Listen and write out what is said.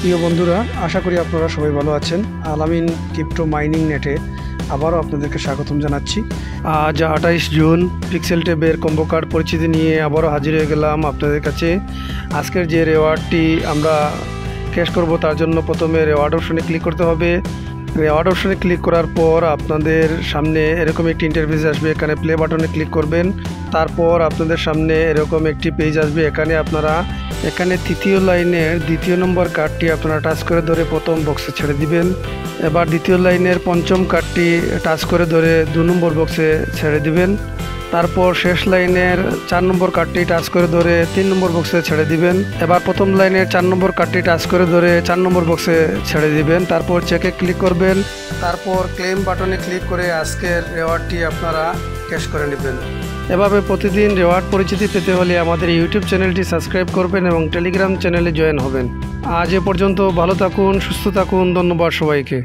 প্রিয় বন্ধুরা, আশা করি আপনারা সবাই ভালো আছেন। আলামিন ক্রিপ্টো মাইনিং নেটে আবারও আপনাদেরকে স্বাগতম জানাচ্ছি। আজ 28 জুন পিক্সেল ট্যাবের কম্বো কার্ড পরিচিতি নিয়ে আবারও হাজির হয়ে গেলাম আপনাদের কাছে। আজকের যে রেওয়ার্ডটি আমরা ক্যাশ করব তার জন্য প্রথমে রেওয়ার্ড অপশনে ক্লিক করতে হবে। রেওয়ার্ড অপশনে ক্লিক করার পর আপনাদের সামনে এরকম একটি ইন্টারফেস আসবে। এখানে প্লে বাটনে ক্লিক করবেন। তারপর আপনাদের সামনে এরকম একটি পেজ আসবে। এখানে তৃতীয় লাইনের 2য় নম্বর কার্ডটি আপনারা টাচ করে ধরে প্রথম বক্সে ছেড়ে দিবেন। এবার দ্বিতীয় লাইনের 5ম কার্ডটি টাচ করে ধরে 2 নম্বর বক্সে ছেড়ে দিবেন। তারপর শেষ লাইনের 4 নম্বর কার্ডটি টাচ করে ধরে 3 নম্বর বক্সে ছেড়ে দিবেন। এবার প্রথম লাইনের 4 নম্বর কার্ডটি টাচ করে ধরে 4 নম্বর বক্সে ছেড়ে দিবেন। তারপর চেকে ক্লিক করবেন। তারপর ক্লেম বাটনে ক্লিক করে আজকের রেওয়ার্ডটি আপনারা ক্যাশ করে নেবেন। এভাবে প্রতিদিন রেওয়ার্ড পরিচিতি পেতে হলে আমাদের ইউটিউব চ্যানেলটি সাবস্ক্রাইব করবেন এবং টেলিগ্রাম চ্যানেলে জয়েন হবেন। আজ এ পর্যন্ত, ভালো থাকুন, সুস্থ থাকুন। ধন্যবাদ সবাইকে।